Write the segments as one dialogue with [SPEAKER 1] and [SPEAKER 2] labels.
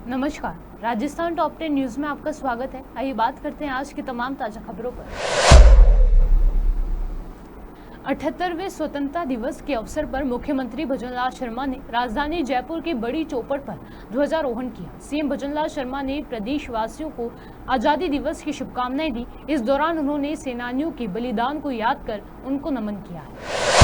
[SPEAKER 1] नमस्कार, Rajasthan top 10 news में आपका स्वागत है। आइए बात करते हैं आज की तमाम ताजा खबरों पर। 78वें स्वतंत्रता दिवस के अवसर पर मुख्यमंत्री भजनलाल शर्मा ने राजधानी जयपुर की बड़ी चौपड़ पर ध्वजारोहण किया। सीएम भजनलाल शर्मा ने प्रदेशवासियों को आजादी दिवस की शुभकामनाएं दी। इस दौरान उन्होंने सेनानियों के बलिदान को याद कर उनको नमन किया है।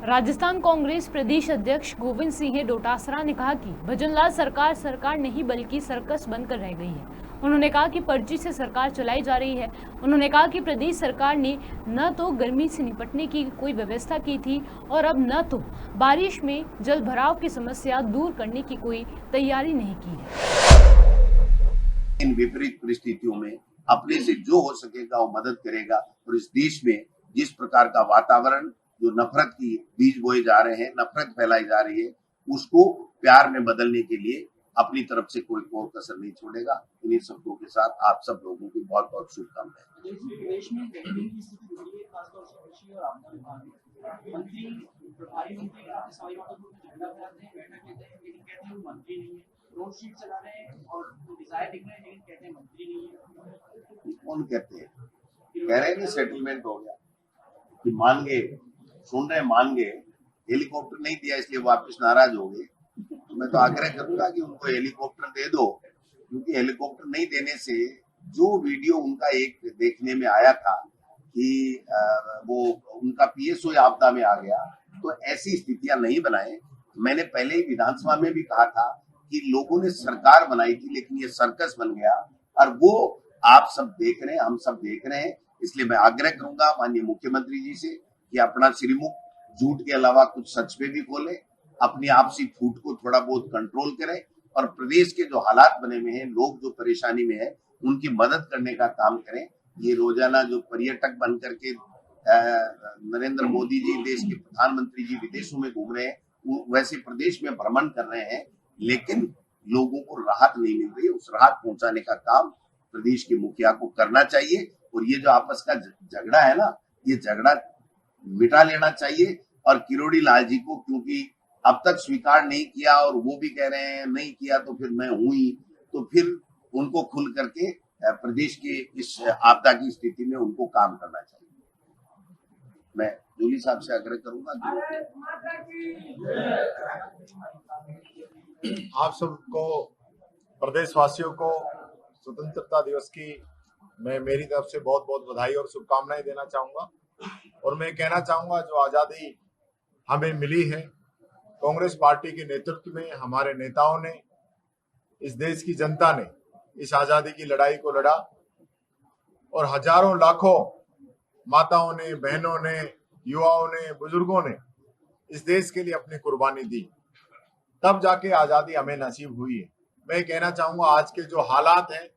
[SPEAKER 1] राजस्थान कांग्रेस प्रदेश अध्यक्ष गोविंद सिंह डोटासरा ने कहा कि भजनलाल सरकार नहीं बल्कि सर्कस बनकर रह गई है। उन्होंने कहा कि पर्ची से सरकार चलाई जा रही है। उन्होंने कहा कि प्रदेश सरकार ने न तो गर्मी से निपटने की कोई व्यवस्था की थी और अब न तो बारिश में जल भराव की समस्या दूर करने की कोई तैयारी नहीं की है।
[SPEAKER 2] इन विपरीत परिस्थितियों में अपने से जो हो सकेगा वो मदद करेगा और इस देश में जिस प्रकार का वातावरण जो नफरत की बीज बोए जा रहे हैं, नफरत फैलाई जा रही है, उसको प्यार में बदलने के लिए अपनी तरफ से कोई और कसर नहीं छोड़ेगा। इन्हीं शब्दों के साथ आप सब लोगों की बहुत बहुत शुभकामनाएं।
[SPEAKER 3] देश में गरीबी की स्थिति हो रही है, खासतौर से कृषि और आपदा विभाग में मंत्री प्रभारी मंत्री सवाई माधोपुर में झंडा फहराते हैं, बैठक लेते हैं, लेकिन कहते हैं वो मंत्री नहीं है। रोड शीट चला रहे हैं और डिजायर दिख रहे हैं, लेकिन कहते हैं मंत्री नहीं है।
[SPEAKER 2] कौन कहते हैं? कह रहे हैं सेटलमेंट हो गया कि मान गए, सुन रहे मान गए, हेलीकॉप्टर नहीं दिया इसलिए वापस नाराज हो गए। तो मैं तो आग्रह करूंगा कि उनको हेलीकॉप्टर दे दो, क्योंकि हेलीकॉप्टर नहीं देने से जो वीडियो उनका एक देखने में आया था कि वो उनका पीएसओ आपदा में आ गया, तो ऐसी स्थितियां नहीं बनाए। मैंने पहले ही विधानसभा में भी कहा था कि लोगों ने सरकार बनाई थी लेकिन ये सर्कस बन गया और वो आप सब देख रहे हैं, हम सब देख रहे हैं। इसलिए मैं आग्रह करूंगा माननीय मुख्यमंत्री जी से कि अपना श्रीमुख झूठ के अलावा कुछ सच पे भी खोले, अपनी आपसी फूट को थोड़ा बहुत कंट्रोल करें और प्रदेश के जो हालात बने हुए हैं, लोग जो परेशानी में है, उनकी मदद करने का काम करें। ये रोजाना जो पर्यटक बन करके नरेंद्र मोदी जी देश के प्रधानमंत्री जी विदेशों में घूम रहे हैं, वैसे प्रदेश में भ्रमण कर रहे हैं, लेकिन लोगों को राहत नहीं मिल रही है। उस राहत पहुंचाने का काम प्रदेश के मुखिया को करना चाहिए और ये जो आपस का झगड़ा है ना, ये झगड़ा मिटा लेना चाहिए। और किरोड़ी लाल जी को क्योंकि अब तक स्वीकार नहीं किया और वो भी कह रहे हैं नहीं किया तो फिर मैं हूं ही, तो फिर उनको खुल करके प्रदेश के इस आपदा की स्थिति में उनको काम करना चाहिए। मैं जोली साहब से आग्रह करूंगा।
[SPEAKER 4] आप सबको, प्रदेशवासियों को स्वतंत्रता दिवस की मैं मेरी तरफ से बहुत बहुत बधाई और शुभकामनाएं देना चाहूंगा। और मैं कहना चाहूंगा जो आजादी हमें मिली है, कांग्रेस पार्टी के नेतृत्व में हमारे नेताओं ने, इस देश की जनता ने इस आजादी की लड़ाई को लड़ा और हजारों लाखों माताओं ने, बहनों ने, युवाओं ने, बुजुर्गों ने इस देश के लिए अपनी कुर्बानी दी, तब जाके आजादी हमें नसीब हुई है। मैं कहना चाहूंगा आज के जो हालात हैं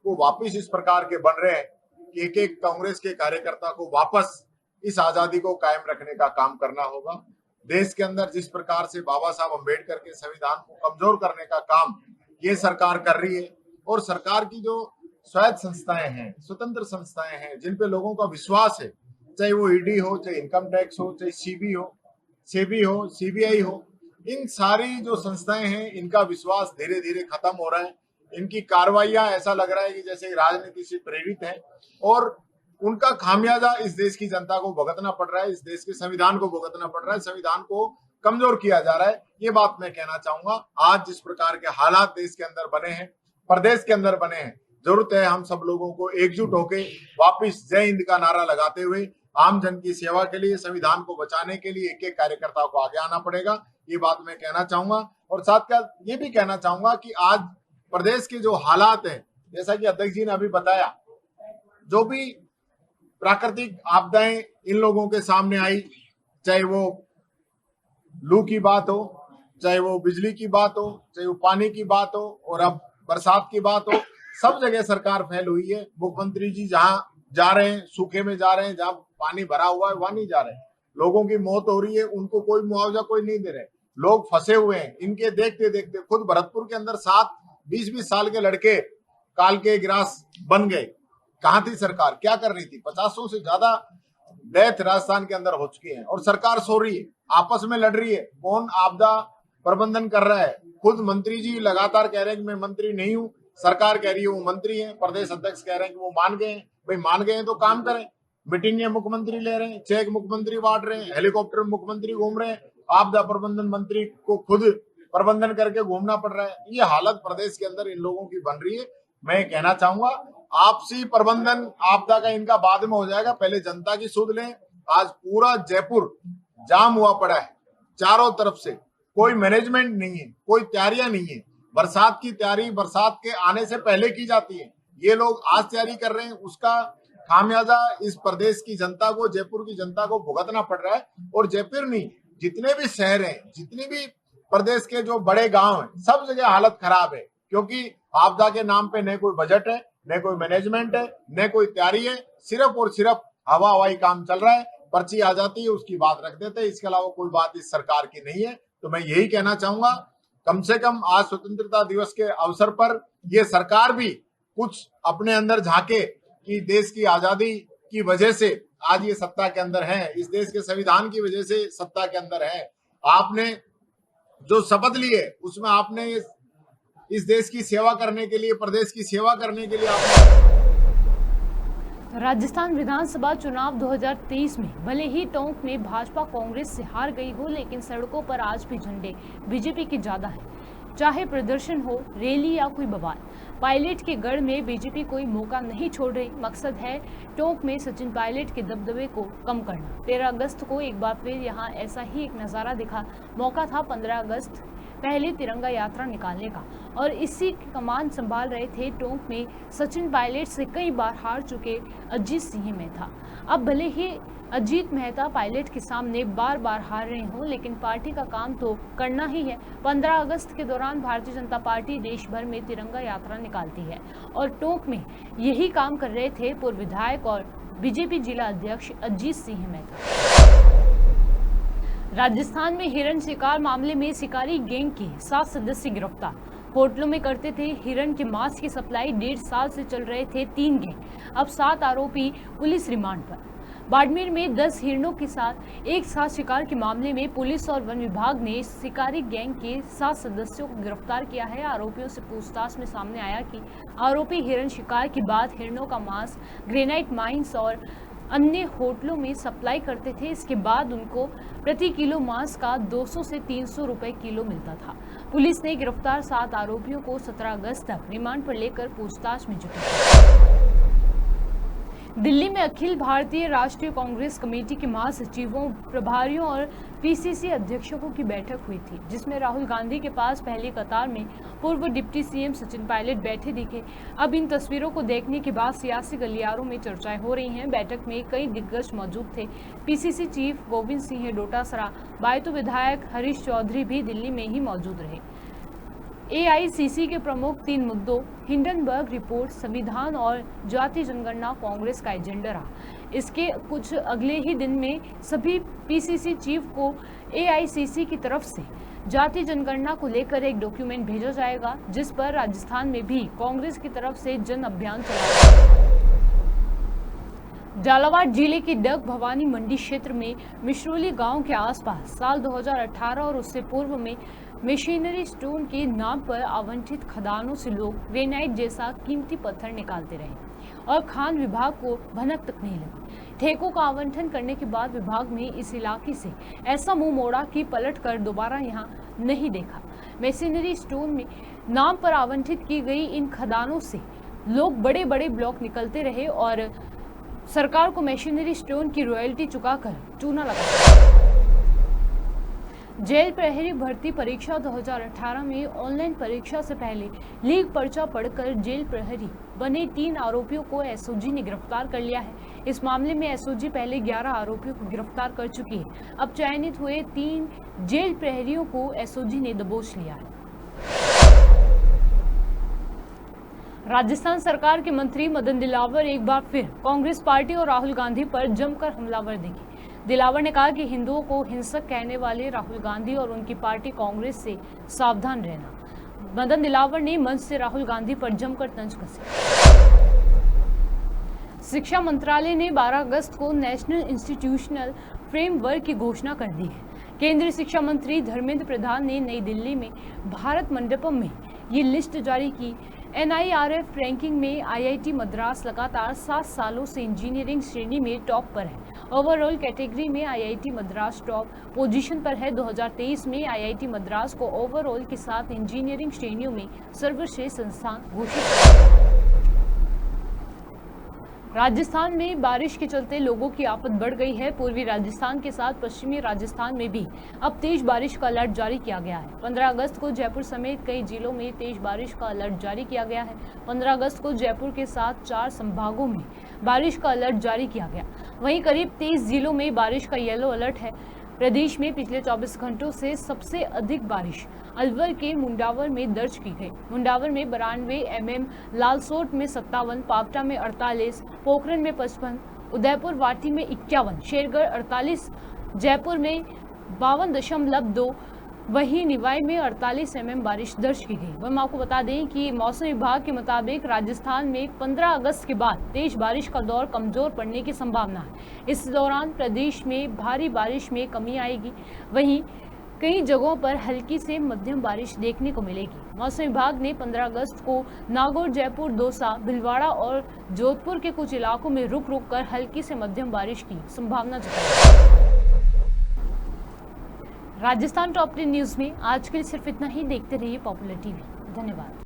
[SPEAKER 4] वो वापस इस प्रकार के बन रहे हैं कि एक एक कांग्रेस के कार्यकर्ता को वापस इस आजादी को कायम रखने का काम करना होगा। देश के अंदर जिस प्रकार से बाबा साहब अम्बेडकर के संविधान को कमजोर करने का काम ये सरकार कर रही है, और सरकार की जो स्वायत्त संस्थाएं हैं, स्वतंत्र संस्थाएं हैं, जिन पे लोगों का विश्वास है, चाहे वो ईडी हो, चाहे इनकम टैक्स हो, चाहे सेबी हो, सीबीआई हो, इन सारी जो संस्थाएं हैं इनका विश्वास धीरे धीरे खत्म हो रहा है। इनकी कार्रवाइयां ऐसा लग रहा है कि जैसे राजनीति से प्रेरित है और उनका खामियाजा इस देश की जनता को भुगतना पड़ रहा है, इस देश के संविधान को भुगतना पड़ रहा है, संविधान को कमजोर किया जा रहा है। ये बात मैं कहना चाहूंगा। आज जिस प्रकार के हालात देश के अंदर बने हैं, प्रदेश के अंदर बने हैं, जरूरत है हम सब लोगों को एकजुट होकर वापिस जय हिंद का नारा लगाते हुए आम जन की सेवा के लिए, संविधान को बचाने के लिए एक एक कार्यकर्ता को आगे आना पड़ेगा। ये बात मैं कहना चाहूंगा। और साथ ये भी कहना चाहूंगा कि आज प्रदेश के जो हालात हैं, जैसा कि अध्यक्ष जी ने अभी बताया, जो भी प्राकृतिक आपदाएं इन लोगों के सामने आई, चाहे वो लू की बात हो, चाहे वो बिजली की बात हो, चाहे वो पानी की बात हो और अब बरसात की बात हो, सब जगह सरकार फैल हुई है। मुख्यमंत्री जी जहां जा रहे हैं, सूखे में जा रहे हैं, जहां पानी भरा हुआ है वहां नहीं जा रहे हैं। लोगों की मौत हो रही है, उनको कोई मुआवजा कोई नहीं दे रहे, लोग फंसे हुए हैं। इनके देखते देखते खुद भरतपुर के अंदर 20-20 साल के लड़के काल के गिरास बन गए। कहां थी सरकार, क्या कर रही थी? 50 से ज्यादा डेथ राजस्थान के अंदर हो चुकी है और सरकार सो रही है, आपस में लड़ रही है। कौन आपदा प्रबंधन कर रहा है। खुद मंत्री जी लगातार कह रहे हैं कि मैं मंत्री नहीं हूं, सरकार कह रही है वो मंत्री हैं, प्रदेश अध्यक्ष कह रहे हैं कि वो मान गए हैं। भाई मान गए हैं तो काम करें। मीटिंग में मुख्यमंत्री ले रहे हैं, चेक मुख्यमंत्री बांट रहे हैं, हेलीकॉप्टर में मुख्यमंत्री घूम रहे हैं, आपदा प्रबंधन मंत्री को खुद प्रबंधन करके घूमना पड़ रहा है। ये हालत प्रदेश के अंदर इन लोगों की बन रही है। मैं कहना चाहूंगा आपसी प्रबंधन आपदा का इनका बाद में हो जाएगा, पहले जनता की सुध लें। आज पूरा जयपुर जाम हुआ पड़ा है चारों तरफ से, कोई मैनेजमेंट नहीं है, कोई तैयारियां नहीं है। बरसात की तैयारी बरसात के आने से पहले की जाती है, ये लोग आज तैयारी कर रहे हैं, उसका खामियाजा इस प्रदेश की जनता को, जयपुर की जनता को भुगतना पड़ रहा है। और जयपुर नहीं, जितने भी शहर हैं, जितने भी प्रदेश के जो बड़े गांव हैं, सब जगह हालत खराब है, क्योंकि आपदा के नाम पे न कोई बजट है, न कोई मैनेजमेंट है, न कोई तैयारी है। सिर्फ और सिर्फ हवाई काम चल रहा है, पर्ची आ जाती है उसकी बात रख देते हैं, इसके अलावा कोई बात इस सरकार की नहीं है। तो मैं यही कहना चाहूंगा, कम से कम आज स्वतंत्रता दिवस के अवसर पर ये सरकार भी कुछ अपने अंदर झांके कि देश की आजादी की वजह से आज ये सत्ता के अंदर है, इस देश के संविधान की वजह से सत्ता के अंदर है। आपने जो शपथ लिए उसमें आपने इस देश की सेवा करने के लिए, प्रदेश की सेवा करने के लिए आपने।
[SPEAKER 1] राजस्थान विधानसभा चुनाव 2023 में भले ही टोंक में भाजपा कांग्रेस से हार गई हो, लेकिन सड़कों पर आज भी झंडे बीजेपी के ज्यादा है। चाहे प्रदर्शन हो, रैली या कोई बवाल, पायलट के गढ़ में बीजेपी कोई मौका नहीं छोड़ रही। मकसद है टोंक में सचिन पायलट के दबदबे को कम करना। 13 अगस्त को एक बार फिर यहां ऐसा ही एक नज़ारा दिखा। मौका था 15 अगस्त पहले तिरंगा यात्रा निकालने का, और इसी की कमान संभाल रहे थे टोंक में सचिन पायलट से कई बार हार चुके अजीत सिंह मेहता। अब भले ही अजीत मेहता पायलट के सामने बार बार हार रहे हों, लेकिन पार्टी का काम तो करना ही है। 15 अगस्त के दौरान भारतीय जनता पार्टी देश भर में तिरंगा यात्रा निकालती है, और टोंक में यही काम कर रहे थे पूर्व विधायक और बीजेपी जिला अध्यक्ष अजीत सिंह मेहता। राजस्थान में हिरण शिकार मामले में शिकारी गैंग के 7 सदस्य गिरफ्तार। होटलों में करते थे हिरण के मांस की सप्लाई। 1.5 साल से चल रहे थे 3 गैंग। अब 7 आरोपी पुलिस रिमांड पर। बाड़मेर में 10 हिरणों के साथ एक साथ शिकार के मामले में पुलिस और वन विभाग ने शिकारी गैंग के 7 सदस्यों को गिरफ्तार किया है। आरोपियों से पूछताछ में सामने आया कि आरोपी हिरण शिकार के बाद हिरणों का मांस ग्रेनाइट माइंस और अन्य होटलों में सप्लाई करते थे। इसके बाद उनको प्रति किलो मांस का 200 से 300 रुपए किलो मिलता था। पुलिस ने गिरफ्तार 7 आरोपियों को 17 अगस्त तक रिमांड पर लेकर पूछताछ में जुटी। दिल्ली में अखिल भारतीय राष्ट्रीय कांग्रेस कमेटी के महासचिवों, प्रभारियों और पीसीसी अध्यक्षों की बैठक हुई थी, जिसमें राहुल गांधी के पास पहली कतार में पूर्व डिप्टी सीएम सचिन पायलट बैठे दिखे। अब इन तस्वीरों को देखने के बाद सियासी गलियारों में चर्चाएं हो रही हैं। बैठक में कई दिग्गज मौजूद थे। पीसीसी चीफ गोविंद सिंह डोटासरा, बायतू विधायक हरीश चौधरी भी दिल्ली में ही मौजूद रहे। एआईसीसी के प्रमुख 3 मुद्दों हिंडनबर्ग रिपोर्ट, संविधान और जाति जनगणना कांग्रेस का एजेंडा रहा। इसके कुछ अगले ही दिन में सभी पीसीसी चीफ को एआईसीसी की तरफ से जाति जनगणना को लेकर एक डॉक्यूमेंट भेजा जाएगा, जिस पर राजस्थान में भी कांग्रेस की तरफ से जन अभियान चलाया। झालावाड़ जिले के डग भवानी मंडी क्षेत्र में मिश्रोली गांव के आसपास साल 2018 और उससे पूर्व में मशीनरी स्टोन के नाम पर आवंटित खदानों से लोग ग्रेनाइट जैसा कीमती पत्थर निकालते रहे और खान विभाग को भनक तक नहीं लगी। ठेकों का आवंटन करने के बाद विभाग ने इस इलाके से ऐसा मुंह मोड़ा कि पलट कर दोबारा यहां नहीं देखा। मशीनरी स्टोन में नाम पर आवंटित की गई इन खदानों से लोग बड़े बड़े ब्लॉक निकलते रहे और सरकार को मशीनरी स्टोन की रॉयल्टी चुकाकर चूना लगा। जेल प्रहरी भर्ती परीक्षा 2018 में ऑनलाइन परीक्षा से पहले लीक पर्चा पढ़कर जेल प्रहरी बने 3 आरोपियों को एसओजी ने गिरफ्तार कर लिया है। इस मामले में एसओजी पहले 11 आरोपियों को गिरफ्तार कर चुकी है। अब चयनित हुए 3 जेल प्रहरियों को एसओजी ने दबोच लिया है। राजस्थान सरकार के मंत्री मदन दिलावर एक बार फिर कांग्रेस पार्टी और राहुल गांधी पर जमकर हमलावर दिखे। दिलावर ने कहा कि हिंदुओं को हिंसक कहने वाले राहुल गांधी और उनकी पार्टी कांग्रेस से सावधान रहना। मदन दिलावर ने मंच से राहुल गांधी पर जमकर तंज कसे। शिक्षा मंत्रालय ने 12 अगस्त को नेशनल इंस्टीट्यूशनल फ्रेमवर्क की घोषणा कर दी है। केंद्रीय शिक्षा मंत्री धर्मेंद्र प्रधान ने नई दिल्ली में भारत मंडपम में ये लिस्ट जारी की। NIRF रैंकिंग में IIT मद्रास लगातार 7 सालों से इंजीनियरिंग श्रेणी में टॉप पर है। ओवरऑल कैटेगरी में IIT मद्रास टॉप पोजीशन पर है। 2023 में IIT मद्रास को ओवरऑल के साथ इंजीनियरिंग श्रेणियों में सर्वश्रेष्ठ संस्थान घोषित किया। राजस्थान में बारिश के चलते लोगों की आफत बढ़ गई है। पूर्वी राजस्थान के साथ पश्चिमी राजस्थान में भी अब तेज बारिश का अलर्ट जारी किया गया है। 15 अगस्त को जयपुर समेत कई जिलों में तेज बारिश का अलर्ट जारी किया गया है। 15 अगस्त को जयपुर के साथ 4 संभागों में बारिश का अलर्ट जारी किया गया। वहीं करीब 23 जिलों में बारिश का येलो अलर्ट है। प्रदेश में पिछले 24 घंटों से सबसे अधिक बारिश अलवर के मुंडावर में दर्ज की गई। मुंडावर में 92 mm, लालसोट में 57, पावटा में 48, पोखरण में 55, उदयपुर वाटी में 51, शेरगढ़ 48, जयपुर में 52.2, वहीं निवाई में 48 mm बारिश दर्ज की गई। हम आपको बता दें कि मौसम विभाग के मुताबिक राजस्थान में 15 अगस्त के बाद तेज बारिश का दौर कमजोर पड़ने की संभावना है। इस दौरान प्रदेश में भारी बारिश में कमी आएगी। वहीं कई जगहों पर हल्की से मध्यम बारिश देखने को मिलेगी। मौसम विभाग ने 15 अगस्त को नागौर, जयपुर, दौसा, भीलवाड़ा और जोधपुर के कुछ इलाकों में रुक रुक कर हल्की से मध्यम बारिश की संभावना जताई। राजस्थान टॉप 10 न्यूज में आज के लिए सिर्फ इतना ही। देखते रहिए पॉपुलर टीवी। धन्यवाद।